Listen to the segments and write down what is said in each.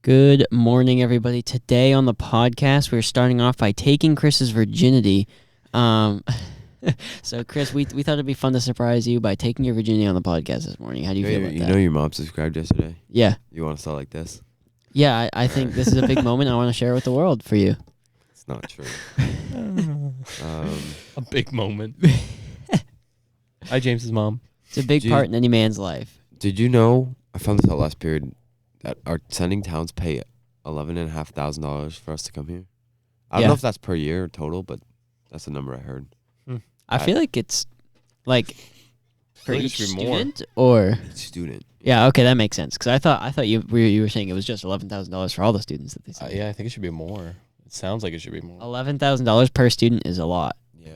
Good morning, everybody. Today on the podcast, we're starting off by taking Chris's virginity. So, Chris, we thought it'd be fun to surprise you by taking your virginity on the podcast this morning. How do you feel about that? You know your mom subscribed yesterday? Yeah. You want to start like this? Yeah, I think this is a big moment I want to share with the world for you. It's not true. A big moment. Hi, James's mom. It's a big part in any man's life. Did you know, I found this out last period, that our sending towns pay $11,500 for us to come here? I don't know if that's per year or total, but that's the number I heard. I feel like it's like for like it each should be more. student or Student. yeah, okay, that makes sense. Because I thought you were saying it was just $11,000 for all the students that they sent. Yeah, I think it should be more. It sounds like it should be more. $11,000 per student is a lot. Yeah.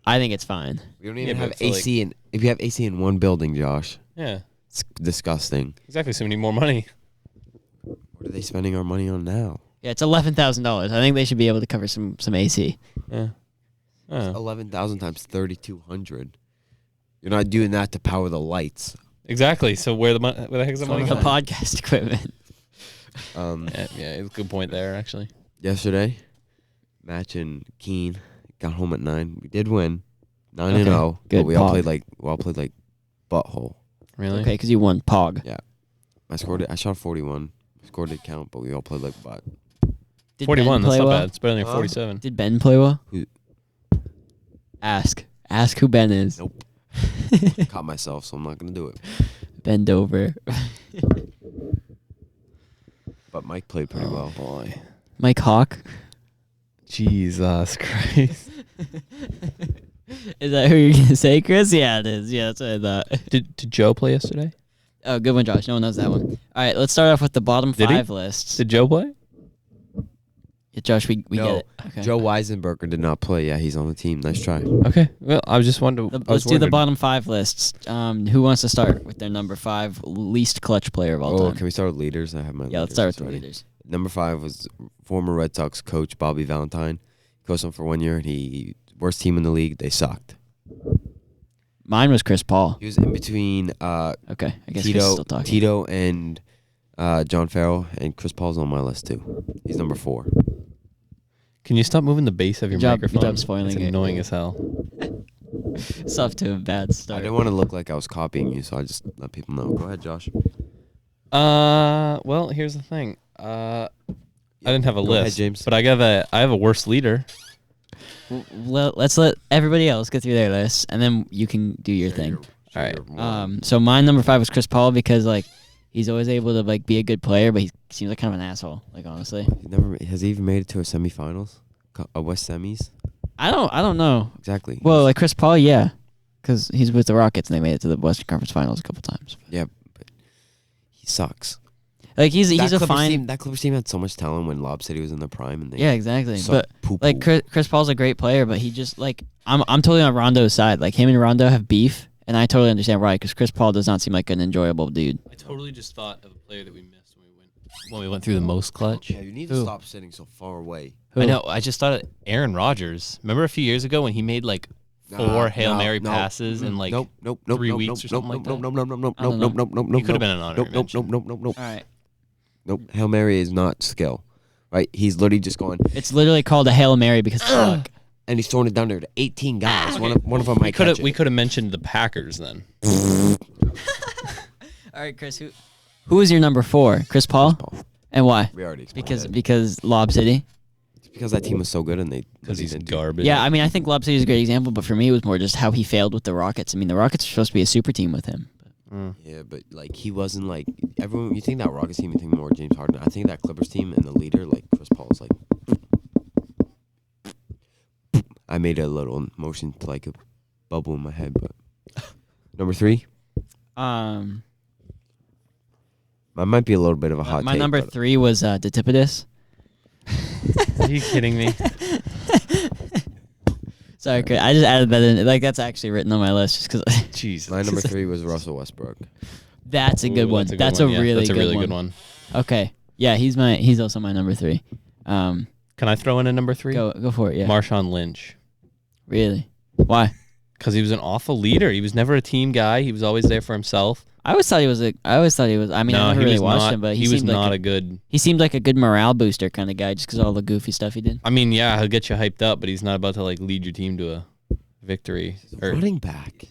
I think it's fine. We don't even but have it's AC if you have AC in one building, Josh, Yeah, it's disgusting. exactly. So we need more money. What are they spending our money on now? Yeah, it's $11,000. I think they should be able to cover some AC. Yeah. 11,000 times 3,200. You're not doing that to power the lights. Exactly. So where the heck is the money The going? podcast equipment. Yeah, it's a good point there, actually. Yesterday, Match and Keen got home at 9. We did win, 9-0. Okay, good. But we all Pog. played like butthole. Really? Okay, because you won Pog. Yeah, I scored it. I shot 41. Scored did count, but we all played like butt. Did 41. Ben That's play not well? bad. It's better than Huh? 47. Did Ben play well? Who? Ask who Ben is. Nope. Caught myself, so I'm not gonna do it. Bend over. But Mike played pretty well. Boy. Mike Hawk. Jesus Christ. Is that who you're gonna say, Chris? Yeah, it is. Yeah, that's what I thought. Did Joe play yesterday? Oh, good one, Josh. No one knows that one. All right, let's start off with the bottom Did he? 5 lists. Did Joe play? Yeah, Josh, we No, get it. Okay. Joe Weisenberger did not play. Yeah, he's on the team. Nice try. Okay. Well, I was just wondering. Let's do the bottom 5 lists. Who wants to start with their number 5 least clutch player of all Oh, time? can we start with leaders? I have my Yeah, let's leaders start with the already. leaders. Number 5 was former Red Sox coach Bobby Valentine. He coached them for 1 year, and he worst team in the league. They sucked. Mine was Chris Paul. He was in between Okay, I guess Chris is still talking. Tito and John Farrell, and Chris Paul's on my list too. He's number 4. Can you stop moving the base of your Good job- good microphone? job spoiling it's it. annoying as hell. It's off to a bad I start. didn't want to look like I was copying you, so I just let people know. Go ahead, Josh. Well, here's the thing. I didn't have a Go list, ahead, James. but I have a worse leader. Well, let's let everybody else go through their list, and then you can do your thing. All right. So my number 5 was Chris Paul because like he's always able to like be a good player, but he seems like kind of an asshole. Like honestly, Has he even made it to a semifinals? A West semis? I don't know. Exactly. Well, like Chris Paul, yeah, because he's with the Rockets and they made it to the Western Conference Finals a couple times. yeah, but he sucks. Like he's a Clippers fine. team, that Clippers team had so much talent when Lob City was in the prime, and they Yeah, exactly. sucked But poo-poo. like Chris Paul's a great player, but he just like I'm totally on Rondo's side. Like him and Rondo have beef, and I totally understand why. Because Chris Paul does not seem like an enjoyable dude. I totally just thought of a player that we missed when we went through the most clutch. Yeah, you need to Who? stop sitting so far away. I know. I just thought of Aaron Rodgers. Remember a few years ago when he made like 4 Hail Mary passes in like nope, 3 weeks or something like that? I don't know. He could have been an honorary mention. All right, Nope. Hail Mary is not skill, right? He's literally just going, it's literally called a Hail Mary because it's luck. and he's throwing it down there to 18 guys. Okay. One of them might catch it. We could have mentioned the Packers then. All right, Chris, who is your number 4? Chris Paul, Paul. and why? We already explained Because Lob City. it's because that team was so good, and they Because he's didn't do- garbage. Yeah, I mean I think Lob City is a great example, but for me it was more just how he failed with the Rockets. I mean the Rockets are supposed to be a super team with him. Yeah, but like he wasn't like everyone. You think that Rockets team, you think more James Harden. I think that Clippers team and the leader, like Chris Paul, is like. I made a little motion to like a bubble in my head, but number 3, Um, mine might be a little bit of a hot my take. number but 3 was Ditipidis. Are you kidding me? Sorry, Chris. I just added that in. Like that's actually written on my list just because Jesus. My number 3 was Russell Westbrook. that's a good Ooh, one. That's a yeah. really That's a really good good one. Okay, yeah, he's also my number 3. Can I throw in a number 3? Go for it. Yeah. Marshawn Lynch. Really? Why? Because he was an awful leader. He was never a team guy. He was always there for himself. I always thought he was. I mean, I never really watched him, but he was seemed not like a good. He seemed like a good morale booster kind of guy, just because of all the goofy stuff he did. I mean, yeah, he'll get you hyped up, but he's not about to like lead your team to a victory. Running back.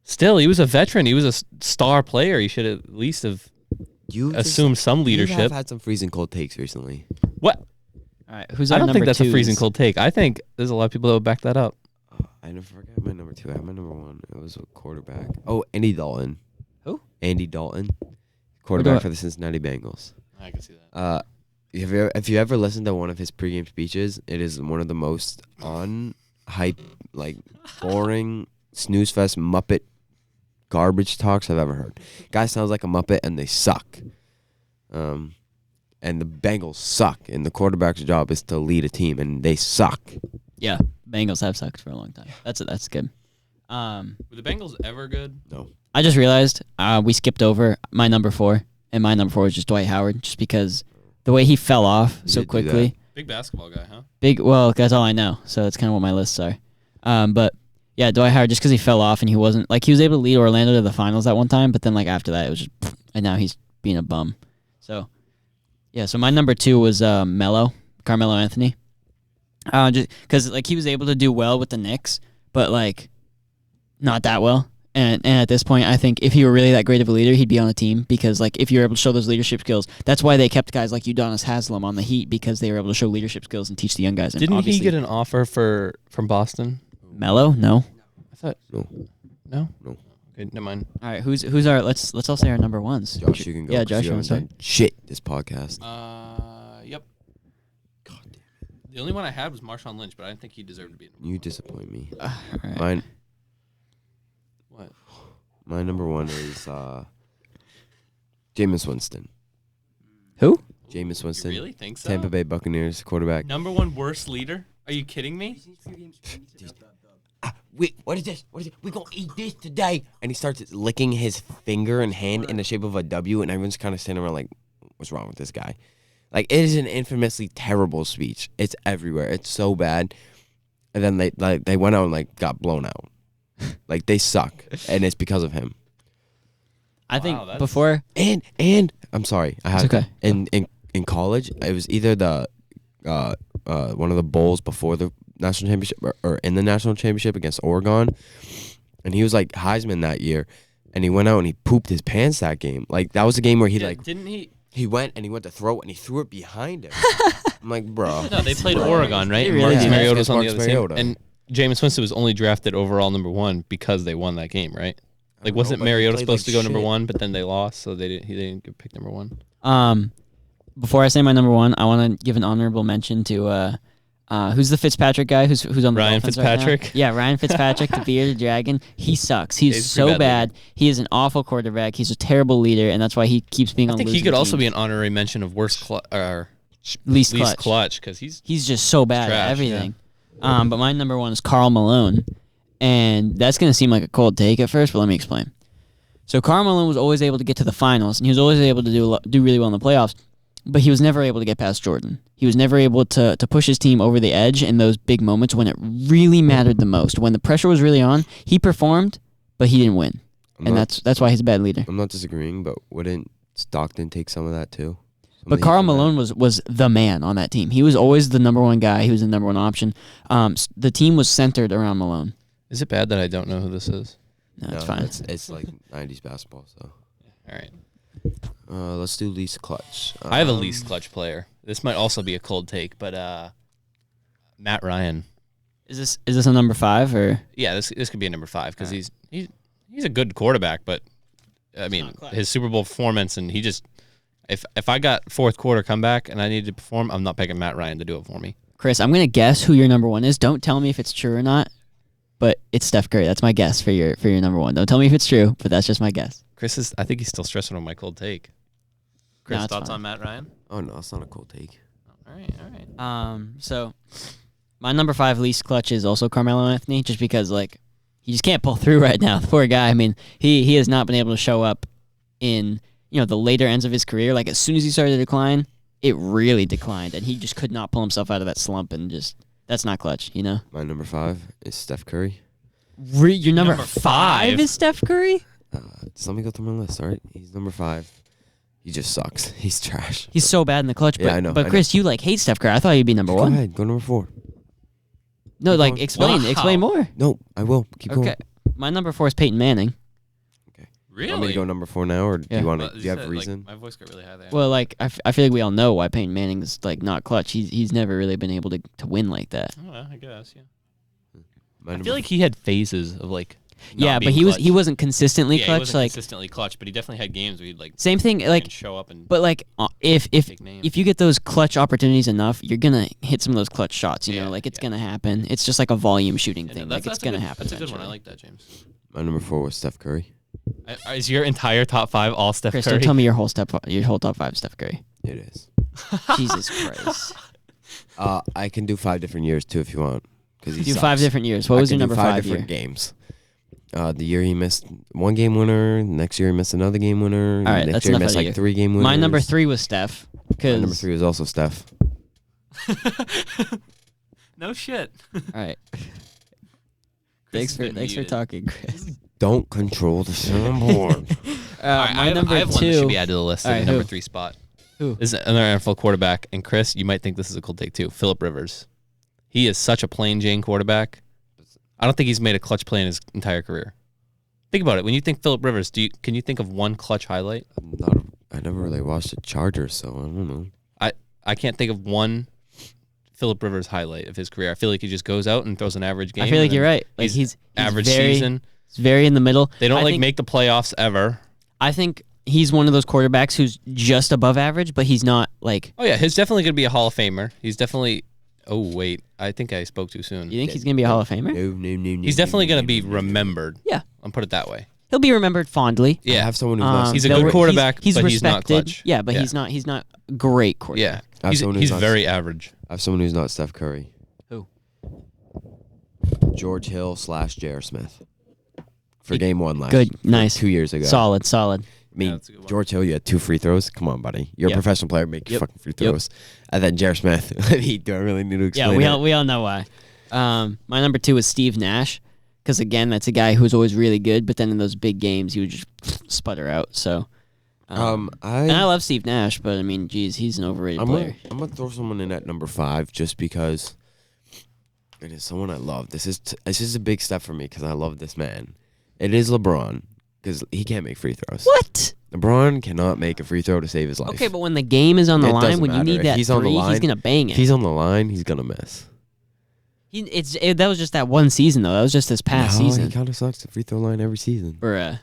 Still, he was a veteran. He was a star player. He should at least have assumed some leadership. You have had some freezing cold takes recently. What? All right, who's I our don't number think that's a twos? freezing cold take. I think there's a lot of people that would back that up. I never forgot my number 2. I had my number 1. It was a quarterback. Oh, Andy Dalton. Who? Andy Dalton, quarterback for the Cincinnati Bengals. I can see that. If you ever listened to one of his pregame speeches, it is one of the most hype, like boring, snooze fest, Muppet garbage talks I've ever heard. Guy sounds like a Muppet, and they suck. And the Bengals suck, and the quarterback's job is to lead a team, and they suck. Yeah, Bengals have sucked for a long time. That's good. Were the Bengals ever good? No. I just realized we skipped over my number 4, and my number 4 is just Dwight Howard, just because the way he fell off so quickly. Big basketball guy, huh? Well, that's all I know, so that's kind of what my lists are. But yeah, Dwight Howard, just because he fell off and he wasn't he was able to lead Orlando to the finals that one time, but then after that it was just, and now he's being a bum. So yeah, so my number 2 was Carmelo Anthony, just because he was able to do well with the Knicks, but not that well. And at this point, I think if he were really that great of a leader, he'd be on a team, because if you're able to show those leadership skills, that's why they kept guys like Udonis Haslem on the Heat, because they were able to show leadership skills and teach the young guys. And didn't he get an offer from Boston? Melo? No. I thought No. No. No. Okay, never mind. All right, who's our? Let's all say our number ones. Josh, you can go. Yeah, 'cause Josh, you you haven't wanna done shit this podcast. Yep. The only one I had was Marshawn Lynch, but I didn't think he deserved to be. You disappoint me. All right. What? My number 1 is Jameis Winston. Who? Jameis Winston. You really think so? Tampa Bay Buccaneers quarterback. Number 1 worst leader? Are you kidding me? What is this? We gonna eat this today? And he starts licking his finger and hand in the shape of a W, and everyone's kind of standing around like, what's wrong with this guy? It is an infamously terrible speech. It's everywhere. It's so bad. And then they went out and got blown out. They suck, and it's because of him. I think that's- before. And I'm sorry, I have It's okay. in college, it was either the one of the bowls before the national championship or in the national championship against Oregon, and he was Heisman that year, and he went out and he pooped his pants that game. That was a game where he didn't he? he went to throw it and he threw it behind him. I'm like, bro. No, they played Oregon, right? They And really Marcus did. Mariota was on the Marcus other team, Mariota. and Jameis Winston was only drafted overall number 1 because they won that game, right? I don't Wasn't know, but he Mariota played supposed to go number shit. 1, but then they lost, so he didn't get picked number 1. Before I say my number 1, I want to give an honorable mention to who's the Fitzpatrick guy who's on the Ryan Dolphins right now? Fitzpatrick? Yeah, Ryan Fitzpatrick, the bearded dragon. He sucks. He's He's so pretty bad bad. He is an awful quarterback. He's a terrible leader, and that's why he keeps being on. I think he losing could also teams. be an honorary mention of worst least least clutch. clutch because he's He's just so bad trash, at everything. But my number 1 is Karl Malone, and that's gonna seem like a cold take at first, but let me explain. So Karl Malone was always able to get to the finals, and he was always able to do really well in the playoffs, but he was never able to get past Jordan. He was never able to push his team over the edge in those big moments when it really mattered the most. When the pressure was really on, he performed, but he didn't win, and that's why he's a bad leader. I'm not disagreeing, but wouldn't Stockton take some of that too? But Karl Malone was the man on that team. He was always the number 1 guy. He was the number 1 option. The team was centered around Malone. Is it bad that I don't know who this is? No, it's fine. It's 90s basketball. So All right. let's do least clutch. I have a least clutch player. This might also be a cold take, but Matt Ryan. Is this a number 5 or? Yeah, this could be a number 5 because he's a good quarterback, but I mean his Super Bowl performance, and he just if I got fourth quarter comeback and I needed to perform, I'm not picking Matt Ryan to do it for me. Chris, I'm gonna guess who your number 1 is. Don't tell me if it's true or not, but it's Steph Curry. That's my guess for your number 1. Don't tell me if it's true, but that's just my guess. I think he's still stressing on my cold take. Chris, No, it's thoughts fine. on Matt Ryan? Oh no, it's not a cold take. All right. So my number 5 least clutch is also Carmelo Anthony, just because he just can't pull through right now. The poor guy. I mean, he has not been able to show up in the later ends of his career. As soon as he started to decline, it really declined, and he just could not pull himself out of that slump, and just that's not clutch. My number 5 is Steph Curry. Your number Number 5 5? is Steph Curry? Just let me go through my list. All right, he's number 5. He just sucks. He's trash. He's so bad in the clutch. But, Yeah, I know, But I Chris, you like hate Steph Curry. I thought he'd be number Go 1. ahead, go number 4. No, Keep like going. explain Wow. more. No, I will keep Okay. going. My number 4 is Peyton Manning. Really? Want me to go number 4 now, or do Yeah. you want to? Well, Do you have a said, reason? my voice got really high there. Well, like I feel like we all know why Peyton Manning is like not clutch. He's never really been able to win like that. Oh, I guess, yeah. My I number feel like he had phases of like. Yeah, but he wasn't consistently yeah, clutch. He wasn't Like consistently clutch, but he definitely had games where he'd like same thing. Like show up and but like if big name. if you get those clutch opportunities enough, you're gonna hit some of those clutch shots. You Yeah, know, like it's yeah. gonna happen. It's just like a volume shooting Yeah, thing. that's- Like it's that's a gonna good- happen. That's a good one. I eventually. like that, James. my number 4 was Steph Curry. Is your entire top 5 all Steph Chris, Curry? don't tell me your whole top 5 Steph Curry. It is. Jesus Christ. I can do 5 different years too if you want. Because he Do sucks. 5 different years. What was I your can do number 5 different year? games. The year he missed 1 game winner. Next year he missed another game winner. All right, next that's year he enough missed out of like you. 3 game winners. My number 3 was Steph. My number Because 3 was also Steph. No shit. all right. Chris has been Thanks for muted. talking, Chris. Don't control the soundboard. All right, My number I have 2. one that should be added to the list. All in right, the number who? 3 spot. Who? This is another NFL quarterback, and Chris, you might think this is a cool take too. Phillip Rivers. He is such a plain Jane quarterback. I don't think he's made a clutch play in his entire career. Think about it. When you think Phillip Rivers, can you think of one clutch highlight? I never really watched the Chargers, so I don't know. I can't think of one Phillip Rivers highlight of his career. I feel like he just goes out and throws an average game. I feel like and you're right. Like he's average very, season. He's very in the middle. They don't I like think, make the playoffs ever. I think he's one of those quarterbacks who's just above average, but he's not like. Oh yeah, he's definitely going to be a Hall of Famer. He's definitely. Oh wait, I think I spoke too soon. You think he's gonna be a Hall of Famer? No. He's definitely going to be remembered. Yeah. I'll put it that way. He'll be remembered fondly. I Yeah, have someone who's not. He's a they'll good re- quarterback, he's but he's not respected. clutch. Yeah, but Yeah. he's not great yeah. quarterback. I have He's, someone who's he's not- very average. I have someone who's not Steph Curry. Who? George Hill / J.R. Smith. For game 1 last. Good, for nice. 2 years ago. Solid. I mean, Yeah, that's a good one. George Hill, you had 2 free throws. Come on, buddy. You're Yep. a professional player. Make your Yep. fucking free Yep. throws. And then J.R. Smith. Do I really need to explain Yeah, it? we all know why. My number 2 is Steve Nash, because again, that's a guy who's always really good, but then in those big games, he would just sputter out. So, and I love Steve Nash, but I mean, geez, he's an overrated player. I'm gonna throw someone in at number 5 just because it is someone I love. This is a big step for me because I love this man. It is LeBron because he can't make free throws. What? LeBron cannot make a free throw to save his life. Okay, but when the game is on the It line, doesn't when you matter. need If that he's on the three, line, he's gonna bang if it. he's on the line, he's gonna miss. That was just that one season though. That was just this past No, season. he kind of sucks the free throw line every season. Bruh.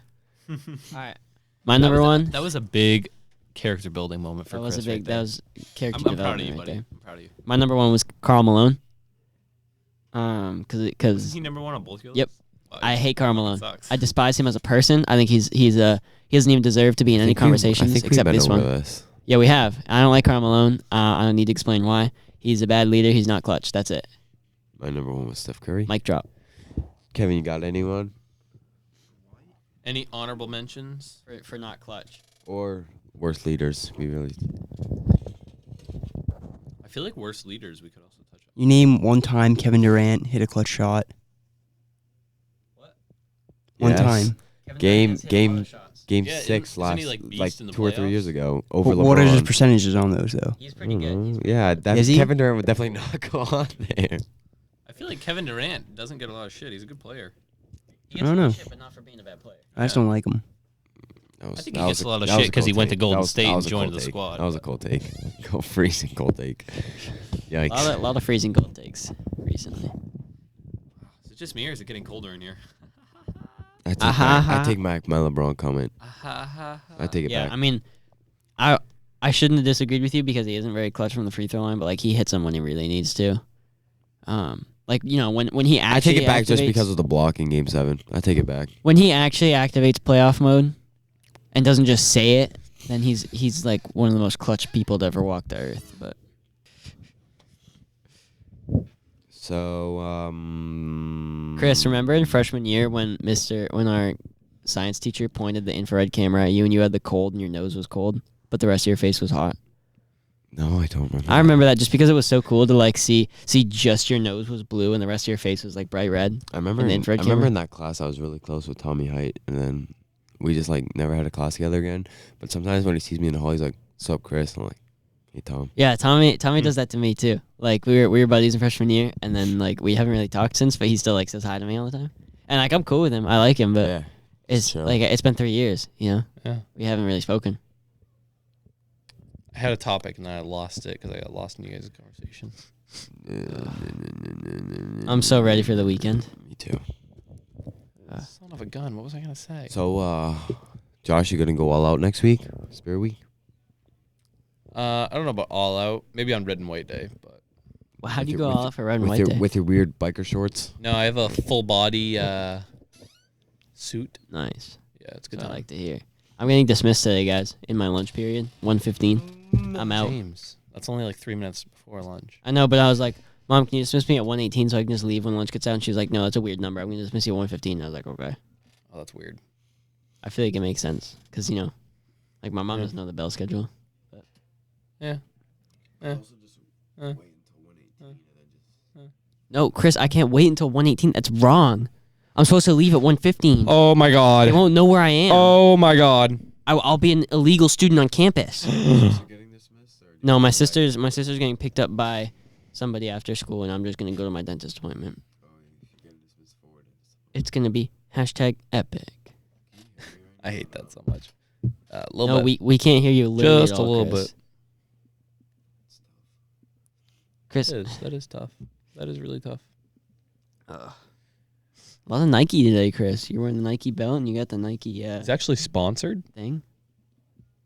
All right. My number one. That was a big character building moment for That was Chris. a big. right there. That was character I'm proud of development you, right buddy. there. I'm proud of you. My number one was Karl Malone. Because Is he number 1 on both your Yep. lists? Wow, I hate Karl Malone. sucks. I despise him as a person. I think he doesn't even deserve to be in any conversations except this one. This. Yeah, we have. I don't like Karl Malone. I don't need to explain why. He's a bad leader. He's not clutch. That's it. My number 1 was Steph Curry. Mic drop. Kevin, you got anyone? Any honorable mentions? For not clutch. Or worst leaders? We really. I feel like worst leaders we could also touch on. You name one time Kevin Durant hit a clutch shot. What? One Yes. time. Game 6 Yeah, isn't last he, like, beast like in the 2 or 3 years playoffs? ago over What are his LeBron. percentages on those though? He's I pretty don't good. know. He's pretty Yeah, good. that Is he? Kevin Durant would definitely not go on there. I feel like Kevin Durant doesn't get a lot of shit. He's a good player. He I don't know. Shit, but not for being a bad player. I just don't like him. That was, I think that he was gets a lot of that was shit 'cause he cold went to take. Golden That was- State that and was a joined cold the take. squad, That was a but- cold take. Go freezing cold take. Yikes. A lot of freezing cold takes recently. Is it just me or is it getting colder in here? I take, Aha. I take back my LeBron comment. I take it Yeah, back. I mean, I shouldn't have disagreed with you because he isn't very clutch from the free throw line, but like he hits them when he really needs to. Like when he I actually take it back just activates- because of the block in Game 7. I take it back. when he actually activates playoff mode and doesn't just say it, then he's like one of the most clutch people to ever walk the earth. But So, Chris, remember in freshman year when our science teacher pointed the infrared camera at you and you had the cold and your nose was cold, but the rest of your face was hot? No, I don't remember. I remember that just because it was so cool to like see just your nose was blue and the rest of your face was like bright red. I remember. in the In, infrared I remember camera? in that class I was really close with Tommy Height, and then we just like never had a class together again. But sometimes when he sees me in the hall, he's like, "What's up, Chris?" And I'm like, "Hey, Tom." Yeah, Tommy does that to me too. Like we were buddies in freshman year, and then like we haven't really talked since, but he still like says hi to me all the time. And like I'm cool with him. I like him, but Yeah. it's Sure. like it's been 3 years. You know, Yeah. we haven't really spoken. I had a topic and then I lost it because I got lost in you guys' conversation. I'm so ready for the weekend. Me too. Son of a gun. What was I gonna say? So, Josh, you gonna go all out next week? Spirit Week? I don't know about all out. Maybe on red and white day, but Well, how With do you your- go with all out for red and with white your day? with your weird biker shorts? no, I have a full body suit. Nice. Yeah, it's good. That's what I Time. like to hear. I'm getting dismissed today, guys, in my lunch period. 1:15. I'm out. James, that's only like 3 minutes before lunch. I know, but I was like, Mom, can you dismiss me at 1:18 so I can just leave when lunch gets out? And she was like, no, that's a weird number. I'm going to dismiss you at 1:15. I was like, okay. Oh, that's weird. I feel like it makes sense because, you know, like my mom Yeah. doesn't know the bell schedule. Yeah. No, Chris, I can't wait until 1:18. That's wrong. I'm supposed to leave at 1:15. Oh my They god. won't know where I am. Oh my god. I'll be an illegal student on campus. No, my sister's getting picked up by somebody after school, and I'm just gonna go to my dentist appointment. It's gonna be #epic. I hate that so much. A little No, bit. we can't hear you literally Just at a all, little Chris. bit. Chris, That is tough. That is really tough. a lot of Nike today, Chris. You're wearing the Nike belt, and you got the Nike It's actually sponsored. thing,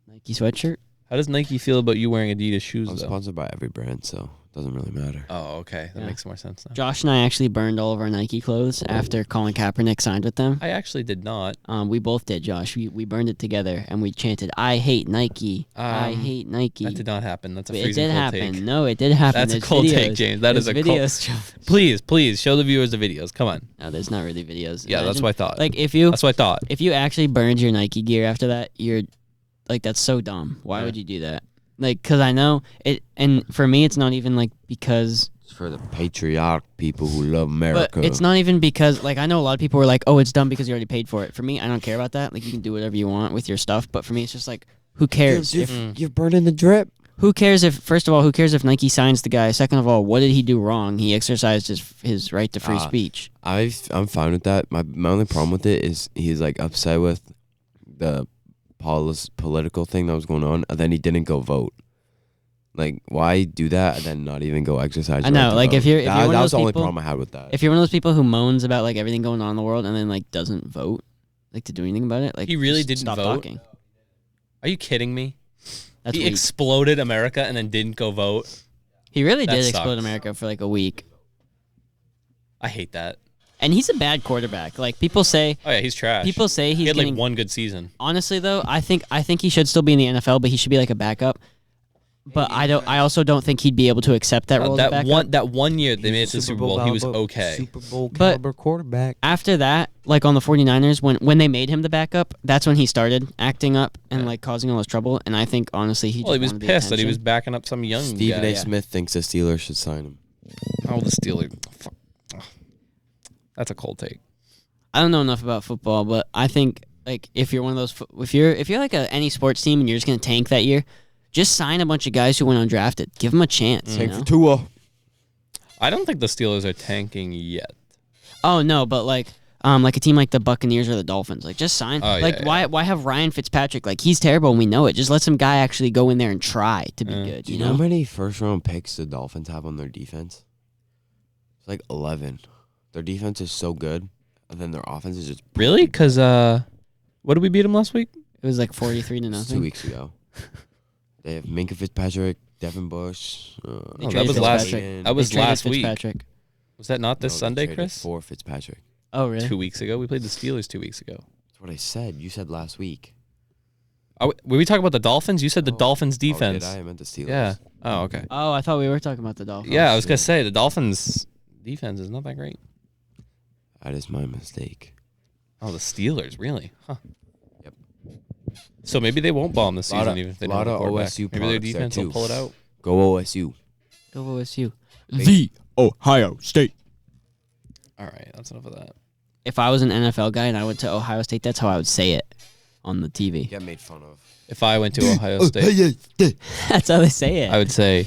Nike sweatshirt. How does Nike feel about you wearing Adidas shoes I'm though? sponsored by every brand, so it doesn't really matter. Oh, okay. That Yeah. makes more sense now. Josh and I actually burned all of our Nike clothes after Colin Kaepernick signed with them. I actually did not. We both did, Josh. We burned it together, and we chanted, "I hate Nike. I hate Nike." That did not happen. That's a It freezing did cold happen. take. No, it did happen. That's a There's cold videos. take, James. That is There's a cold- videos. Josh. Please show the viewers the videos. Come on. No, there's not really videos. Yeah, that's Imagine- what I thought. Like if That's what I thought. you actually burned your Nike gear after that, you're like that's so dumb. Why Yeah. would you do that? Like, cause I know it, and for me, it's not even like because. It's for the patriotic people who love America. But it's not even because, like, I know a lot of people are like, oh, it's dumb because you already paid for it. For me, I don't care about that. Like, you can do whatever you want with your stuff. But for me, it's just like, who cares? You're burning the drip. Who cares if, first of all, who cares if Nike signs the guy? Second of all, what did he do wrong? He exercised his right to free speech. I'm fine with that. My only problem with it is he's like upset with the political thing that was going on, and then he didn't go vote. Like, why do that and then not even go exercise? I your know, right to like, vote? if you're that, one of that those was the only people- problem I had with that. If you're one of those people who moans about, like, everything going on in the world and then, like, doesn't vote, like, to do anything about it, like, He really just didn't stop vote? talking. Are you kidding me? That's He weak. exploded America and then didn't go vote. He really That did explode sucks. America for, like, a week. I hate that. And he's a bad quarterback. Like, people say Oh yeah, he's trash. People say he he's had getting. like one good season. Honestly, though, I think he should still be in the NFL, but he should be like a backup. But I also don't think he'd be able to accept that role as a backup. That one year they made it to the Super Bowl, he was okay. Super Bowl But- caliber quarterback. After that, like on the 49ers, when they made him the backup, that's when he started acting up and like causing all this trouble. And I think honestly, he Well, he just was wanted the pissed that he attention. was backing up some young Stephen guy. A. Smith thinks the Steelers should sign him. Oh, the Steelers. Fuck. That's a cold take. I don't know enough about football, but I think like if you're one of those, if you're like any sports team and you're just gonna tank that year, just sign a bunch of guys who went undrafted. Give them a chance. You Tank know? for Tua. I don't think the Steelers are tanking yet. Oh no, but like a team like the Buccaneers or the Dolphins, like just sign. Oh, yeah, like yeah. why have Ryan Fitzpatrick? Like he's terrible and we know it. Just let some guy actually go in there and try to be good. Do You you know know? how many first round picks the Dolphins have on their defense? It's like 11. Their defense is so good, and then their offense is just Really? Because what did we beat them last week? It was like 43 to It's 2 nothing. weeks ago. They have Minka Fitzpatrick, Devin Bush. They Oh, traded that was last. Fitzpatrick. That was They traded last week. Fitzpatrick. Was that not this Sunday, Chris? For Fitzpatrick. Oh really? 2 weeks ago, we played the Steelers 2 weeks ago. That's what I said. You said last week. Were we talking about the Dolphins? You said the Oh. Dolphins Oh, did defense. I meant the Steelers. Yeah. Oh, okay. Oh, I thought we were talking about the Dolphins. Yeah, I was gonna say the Dolphins defense is not that great. That is my mistake. Oh, the Steelers, really? Huh. Yep. So maybe they won't bomb this Lot season of- even if they lot don't have a of quarterback. OSU Maybe their products there, defense will too. pull it out. Go OSU. Go OSU. The Ohio State. All right, that's enough of that. If I was an NFL guy and I went to Ohio State, that's how I would say it. on the TV. Get made fun of. If I went to Ohio State, That's how they say it. I would say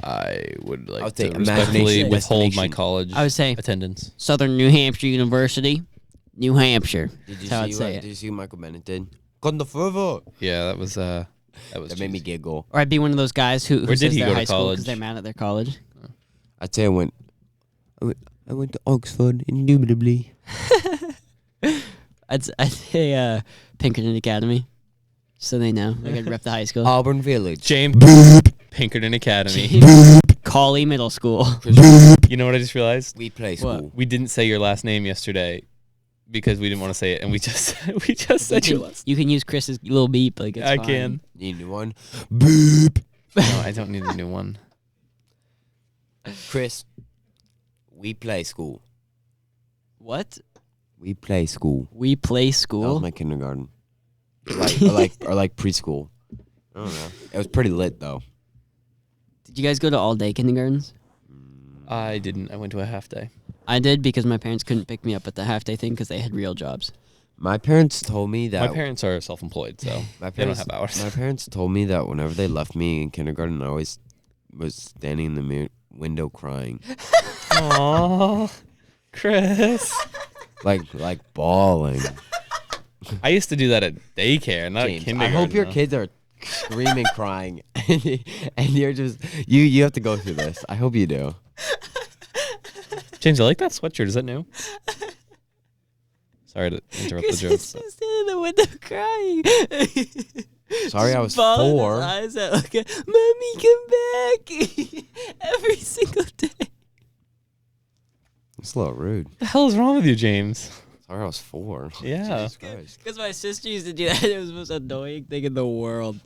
I would I like would to say respectfully imagination, withhold my destination. college I would say attendance. Southern New Hampshire University, New Hampshire. Did you That's how see I'd say what, it. Did you see what Michael Bennett did? Got the fervor. Yeah, that was That made me cheesy. giggle. Or I'd be one of those guys who Where did says he they're go to high school college? because they're mad at their college. I'd say I went to Oxford, indubitably. I'd say Pinkerton Academy, so they know. Like I'd rep the high school. Auburn Village. James Pinkerton Academy. Colley Middle School. You know what I just realized? We play What? school. We didn't say your last name yesterday because we didn't want to say it, and we just said your last. You can use Chris's little beep. Like it's I fine. can. Need a new one. Boop. No, I don't need a new one. Chris, we play school. What? We play school. We play That was school. my kindergarten. or like preschool. I don't know. It was pretty lit though. Did you guys go to all day kindergartens? I didn't. I went to a half day. I did because my parents couldn't pick me up at the half day thing because they had real jobs. My parents told me that My parents are self-employed, so my they don't parents have hours. My parents told me that whenever they left me in kindergarten, I always was standing in the window crying, Aww, Chris. like bawling. I used to do that at daycare, not James, at kindergarten. I hope your though. kids are screaming, crying, and you're just you have to go through this. I hope you do. James, I like that sweatshirt. Is that new? Sorry to interrupt the Chris joke. is just in the window crying. Sorry, I Just was bawling his 4. eyes out like, Mommy, come back! Every single day. It's a little rude. What the hell is wrong with you, James? Sorry, I was 4. Yeah. Jesus Christ. Because my sister used to do that. It was the most annoying thing in the world.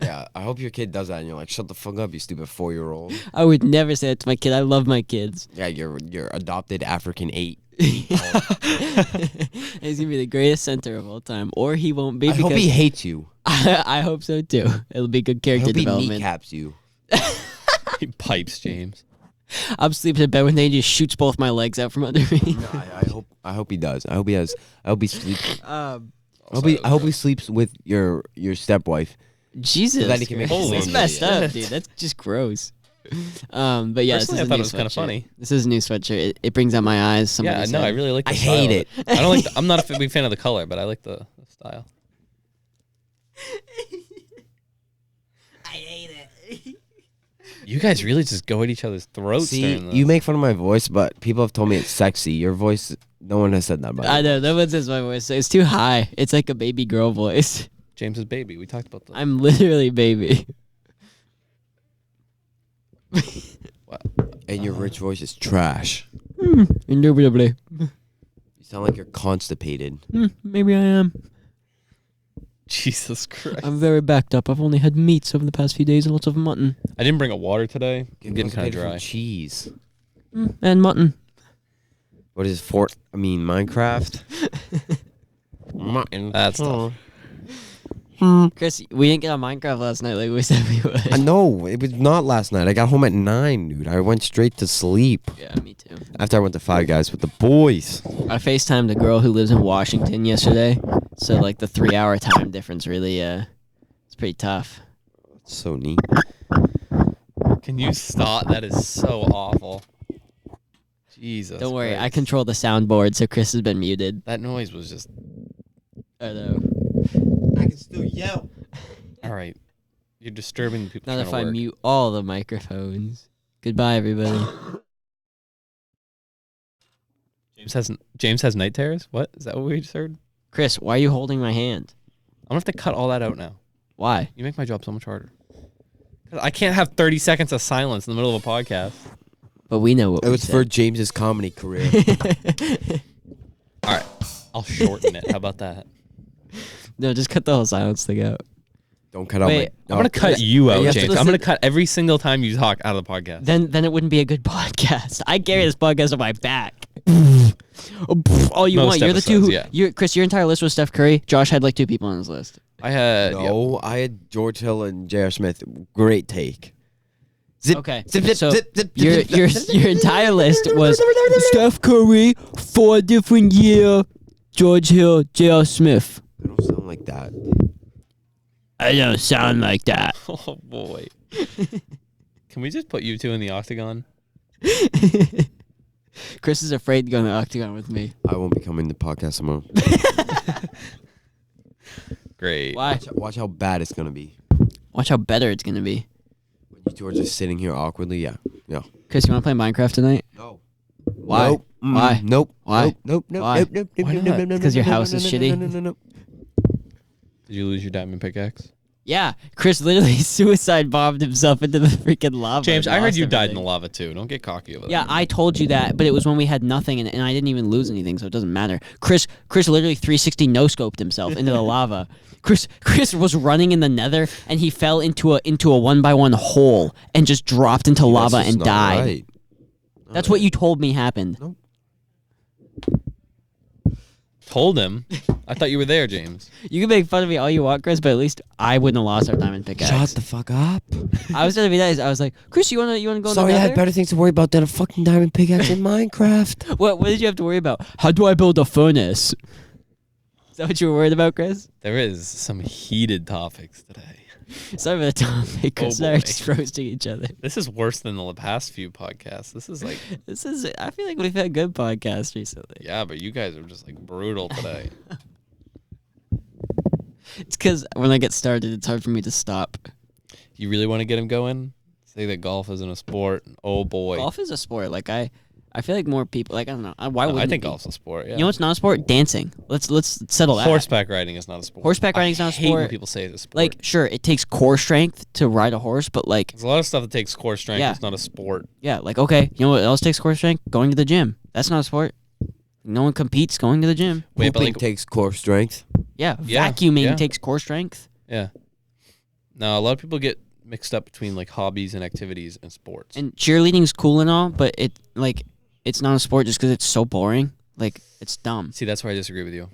Yeah, I hope your kid does that, and you're like, shut the fuck up, you stupid 4-year-old. I would never say that to my kid. I love my kids. Yeah, you're adopted African 8. He's gonna be the greatest center of all time, or he won't be. I hope because he hates you. I hope so too. It'll be good I character hope he development. kneecaps you. He pipes, James. I'm sleeping in bed one day and he just shoots both my legs out from under me. No, I hope he does. I hope he has. I hope he sleeps. I Also, hope he sleeps with your stepwife. Jesus, Then he can make Christ. Holy That's messed shit. up, dude. That's just gross. But yeah, Personally, I this is thought a it new was kinda sweatshirt. funny. This is a new sweatshirt. It brings out my eyes. Somebody Yeah, said. no, I really like the I style hate of it. I don't like I'm not a big fan of the color, but I like the style. I hate it. You guys really just go at each other's throats See, during this. you make fun of my voice, but people have told me it's sexy. Your voice, no one has said that about I you. know. No one says my voice. It's too high. It's like a baby girl voice. James's baby. We talked about that. I'm literally baby. And your rich voice is trash. Indubitably. You sound like you're constipated. Maybe I am. Jesus Christ. I'm very backed up. I've only had meats over the past few days and lots of mutton. I didn't bring a water today. I'm You're getting kind of constipated from dry. cheese. And mutton. What is Minecraft? Mutton. That's tough. Chris, we didn't get on Minecraft last night like we said we would. I know it was not last night. I got home at 9, dude. I went straight to sleep Yeah, me too. after I went to Five Guys with the boys. I FaceTimed a girl who lives in Washington yesterday. So like the 3-hour time difference really it's pretty tough. So neat. Can you stop? That is so awful. Jesus. Don't worry, I Christ. control the soundboard, so Chris has been muted. That noise was just. I know. I can still yell. All right. You're disturbing the people. Not trying if to I work. mute all the microphones. Goodbye, everybody. James has night terrors. What is that? What we just heard? Chris, why are you holding my hand? I'm gonna have to cut all that out now. Why? You make my job so much harder. 'Cause I can't have 30 seconds of silence in the middle of a podcast. But we know what It we was said. for James's comedy career. All right. I'll shorten it. How about that? No, just cut the whole silence thing out. Don't cut out Wait, my. I'm gonna cut you out, have to James. I'm listen- gonna cut every single time you talk out of the podcast. Then it wouldn't be a good podcast. I carry this podcast on my back. All you Most want. You're the two. episodes, You're Chris. Your entire list was Steph Curry. Josh had like 2 people on his list. I had No, I had George Hill and J.R. Smith. Great take. Zip, Okay, zip, zip, so zip, zip, Your zip, your zip, your entire list was Steph Curry, 4 different year, George Hill, J.R. Smith. that. I don't sound like that. Oh boy. Can we just put you two in the octagon? Chris is afraid to go in the octagon with me. I won't be coming to podcast tomorrow. Great. Why? Watch how bad it's gonna be. Watch how better it's gonna be. When you two are just sitting here awkwardly. Yeah. Chris, you want to play Minecraft tonight? No. Why? Nope. Why? Nope. Why? Nope. Nope. Why? Nope. Nope. Why Nope. not? Nope. Nope. 'Cause your nope, house nope, is nope, shitty? nope, nope, nope. Did you lose your diamond pickaxe? Yeah, Chris literally suicide bombed himself into the freaking lava. James, and I heard lost you died in the everything. lava too. Don't get cocky over that. Yeah, I told you that, but it was when we had nothing, and I didn't even lose anything, so it doesn't matter. Chris literally 360 no-scoped himself into the lava. Chris was running in the nether, and he fell into a 1x1 hole and just dropped into lava That's just and not died. right. That's what you told me happened. Told him. I thought you were there, James. You can make fun of me all you want, Chris, but at least I wouldn't have lost our diamond pickaxe. Shut the fuck up. I was trying to be nice. I was like, Chris, you wanna go in Sorry, the I nether? had better things to worry about than a fucking diamond pickaxe in Minecraft. What did you have to worry about? How do I build a furnace? Is that what you were worried about, Chris? There is some heated topics today. Sorry for the topic. Chris and I boy. are just roasting each other. This is worse than the past few podcasts. This is like, I feel like we've had good podcasts recently. yeah, but you guys are just like brutal today. It's because when I get started, it's hard for me to stop. You really want to get him going? Say that golf isn't a sport. Oh boy. Golf is a sport. Like I feel like more people. Like I don't know. Why would I think golf's a sport. Yeah. You know what's not a sport? Dancing. Let's settle that. Horseback riding is not a sport. Horseback riding is not a I hate when sport. people say it's a sport. Like sure, it takes core strength to ride a horse, but like there's a lot of stuff that takes core strength. Yeah. It's not a sport. yeah, like okay, you know what else takes core strength? Going to the gym. That's not a sport. No one competes going to the gym. Wait, but Pooping like, takes core strength. Yeah, Yeah, vacuuming yeah. takes core strength. yeah. No, a lot of people get mixed up between like hobbies and activities and sports. And cheerleading's cool and all, but it's not a sport just because it's so boring. Like it's dumb. See, that's where I disagree with you.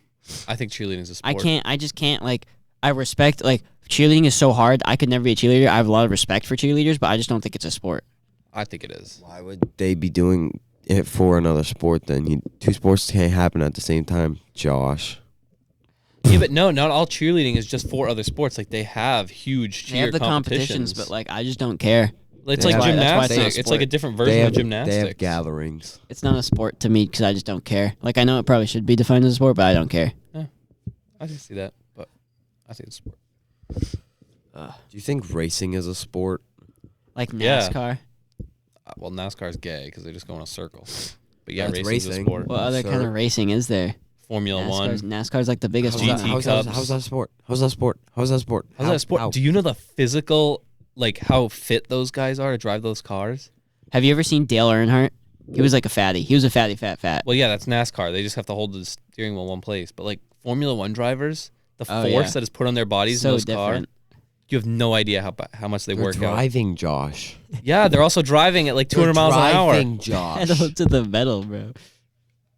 I think cheerleading is a sport. I just can't like. I respect like cheerleading is so hard. I could never be a cheerleader. I have a lot of respect for cheerleaders, but I just don't think it's a sport. I think it is. Why would they be doing it for another sport then? Two sports can't happen at the same time, Josh. Yeah, but no, not all cheerleading is just for other sports. Like they have huge They cheer have the competitions, but like I just don't care. it's They like have- that's why it's not a gymnastics. It's like a sport. different version of gymnastics. They have gatherings. It's not a sport to me because I just don't care. Like I know it probably should be defined as a sport, but I don't care. I can see that, but I think it's a sport. Do you think racing is a sport? Like Yeah. NASCAR. Well, NASCAR's gay because they just go in a circle. But yeah, That's racing's a racing. sport. What other kind sir. of racing is there? Formula NASCAR's, One. NASCAR's like the biggest GT one. Cubs. How's that a sport? How's that a sport? How's that a sport? How's that a sport? How? Do you know the physical, like how fit those guys are to drive those cars? Have you ever seen Dale Earnhardt? He was like a fatty. He was a fatty, fat. Well, yeah, that's NASCAR. They just have to hold the steering wheel in one place. But like Formula One drivers, the Oh, force yeah. that is put on their bodies So in those cars, different. you have no idea how much they They're work out. driving, Josh. Yeah, they're also driving at like 200 They're miles an hour. driving, Josh. Pedal to the metal, bro.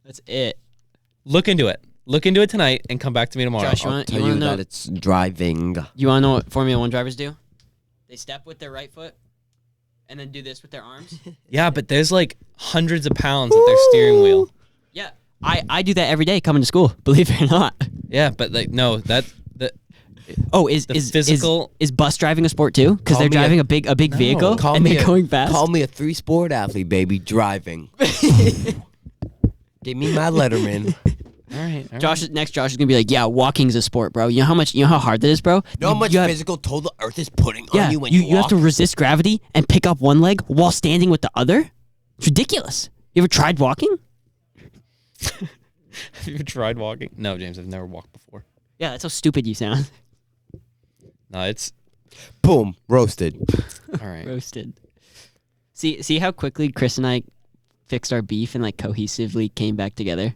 That's it. Look into it. Look into it tonight and come back to me tomorrow. Josh, you I'll want tell you you want to know? that it's driving. You want to know what Formula One drivers do? They step with their right foot, and then do this with their arms. Yeah, but there's like hundreds of pounds at their steering wheel. Yeah, I do that every day coming to school. Believe it or not. Yeah, but like no, that Oh, is The physical- is bus driving a sport too? Because Call they're me a- driving a big No. vehicle Call and me they're a- going fast. Call me a 3-sport athlete, baby. Driving. Give me my Letterman. all right. Josh is gonna be like, yeah, walking's a sport, bro. You know how hard that is, bro. Know how much you have, physical toll the earth is putting yeah, on you when you you have to walk? resist gravity and pick up one leg while standing with the other. It's ridiculous. You ever tried walking? Have you ever tried walking? No, James, I've never walked before. Yeah, that's how stupid you sound. No, it's Boom. Roasted. all right. Roasted. See how quickly Chris and I fixed our beef and like cohesively came back together.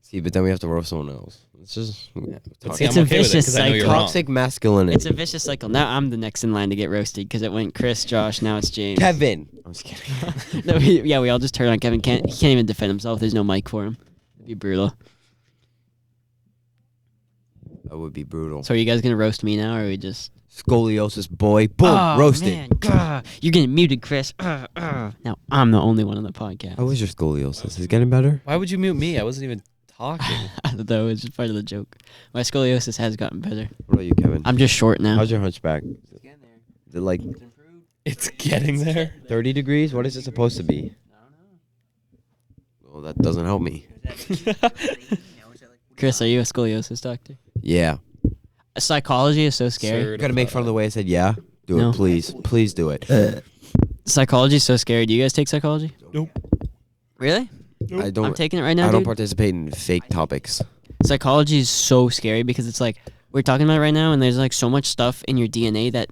See, but then we have to roast someone else. It's just But see, It's I'm a okay with it vicious 'cause I know you're cycle. wrong. toxic masculinity. It's a vicious cycle. Now I'm the next in line to get roasted because it went Chris, Josh, now it's James. Kevin. I'm just kidding. No, we all just turn on Kevin. He can't even defend himself. There's no mic for him. It'd be brutal. That would be brutal. So are you guys gonna roast me now, or are we just Scoliosis boy. Boom. Oh, roasted. man. Gah. You're getting muted, Chris. Now I'm the only one on the podcast. How was your scoliosis? Is it getting better? Why would you mute me? I wasn't even talking? I don't know. It's just part of the joke. My scoliosis has gotten better. What about you, Kevin? I'm just short now. How's your hunchback? Is it like It's getting there. 30 degrees? What is it supposed to be? Well, that doesn't help me. Chris, are you a scoliosis doctor? Yeah. Psychology is so scary. Sir. Gotta make fun of the way I said yeah. Do No. it, please. Please do it. Psychology is so scary. Do you guys take psychology? Nope. Really? I I'm don't. taking it right now, I don't dude. participate in fake topics. Psychology is so scary because it's like we're talking about it right now, and there's like so much stuff in your DNA that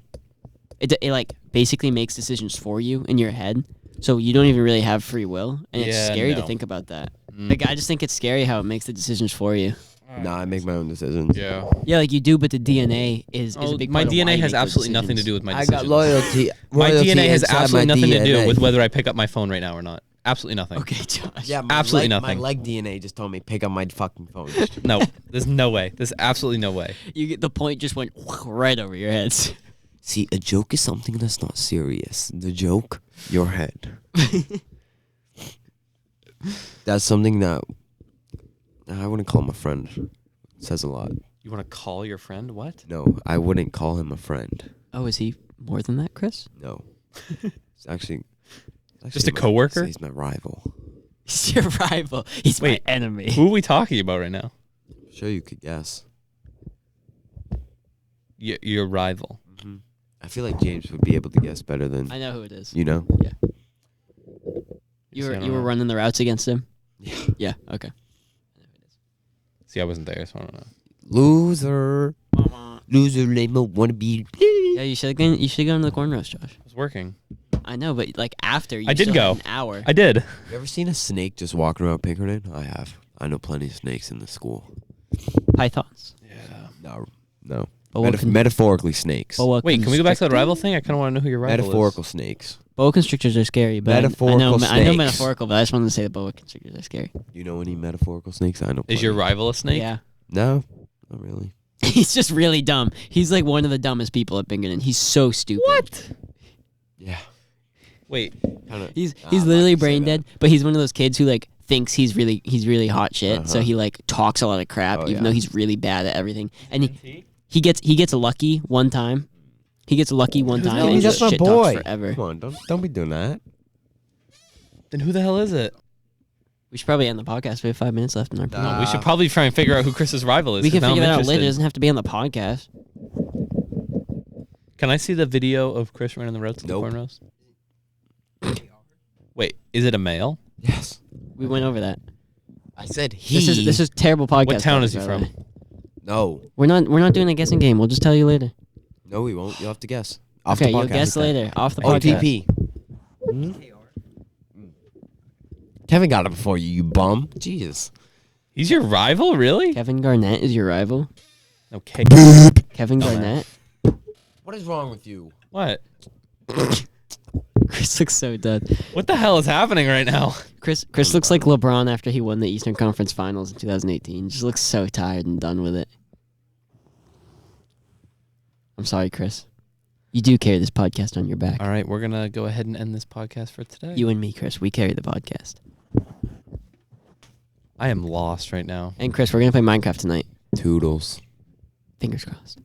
it like basically makes decisions for you in your head. So you don't even really have free will, and it's Yeah, scary to no. think about that. Mm. Like I just think it's scary how it makes the decisions for you. Nah, I make my own decisions. Yeah. Yeah, like you do, but the DNA is a big my part of why DNA you has make those absolutely nothing to decisions. do with my I decisions. got loyalty. My royalty DNA has inside absolutely my nothing to do DNA. with whether I pick up my phone right now or not. Absolutely nothing. Okay, Josh. Yeah, my Absolutely leg, nothing. My leg DNA just told me pick up my fucking phone. No, there's no way. There's absolutely no way. You get the point just went right over your heads. See, a joke is something that's not serious. The joke, your head. That's something that I wouldn't call him a friend. It says a lot. You want to call your friend? What? No, I wouldn't call him a friend. Oh, is he more than that, Chris? No. It's actually Just a coworker? He's my rival. He's your rival. He's Wait, my enemy. Who are we talking about right now? I'm sure you could guess. Your rival. I feel like James would be able to guess better than I know who it is. you know. You See, I were don't you were know. running the routes against him. Yeah. Yeah. Okay. See, I wasn't there, so I don't know. Loser. Loser name wanna be. Yeah, you should go into the corn roast, Josh. I was working. I know, but like after you I did still go. had an hour. I did. You ever seen a snake just walking around Pinkerton? I have. I know plenty of snakes in the school. Pythons. Yeah. No. Boa con- Metaphorically snakes. boa Wait, can we go back to the constrictor? rival thing? I kind of want to know who your rival Metaphorical snakes. Boa constrictors are scary, but Metaphorical I know snakes. metaphorical, but I just wanted to say that boa constrictors are scary. You know any metaphorical snakes? I know. is. Is your plenty. rival a snake? Yeah. No, not really. He's just really dumb. He's like one of the dumbest people at Pinkerton. He's so stupid. What? Yeah. Wait. Kinda, He's I'm he's not literally gonna say brain that. dead, but he's one of those kids who like thinks he's really hot shit. So Uh-huh. he like talks a lot of crap, Oh, even yeah. though he's really bad at everything. And he gets lucky one time. He gets lucky one time, hell and he is just it? shit talks forever. Come on, don't be doing that. Then who the hell is it? We should probably end the podcast. We have 5 minutes left in our No, we should probably try and figure out who Chris's rival is. We can 'cause now figure I'm that out later. It interested. doesn't have to be on the podcast. Can I see the video of Chris running the roads to the Nope. corn roast? Wait, is it a male? Yes. We went over that. I said he. This is terrible podcast. What town is he by the from? way. No. We're not doing a guessing game. We'll just tell you later. No, we won't. You'll have to guess. Off Okay, the you'll podcast. guess later off the podcast. OTP. Kevin got it before you, you bum. Jesus. He's your rival, really? Kevin Garnett is your rival. Okay. Kevin Garnett. What is wrong with you? What? Chris looks so dead. What the hell is happening right now? Chris looks like LeBron after he won the Eastern Conference Finals in 2018. Just looks so tired and done with it. I'm sorry, Chris. You do carry this podcast on your back. All right, we're gonna go ahead and end this podcast for today. You and me, Chris, we carry the podcast. I am lost right now. And Chris, we're gonna play Minecraft tonight. Toodles. Fingers crossed.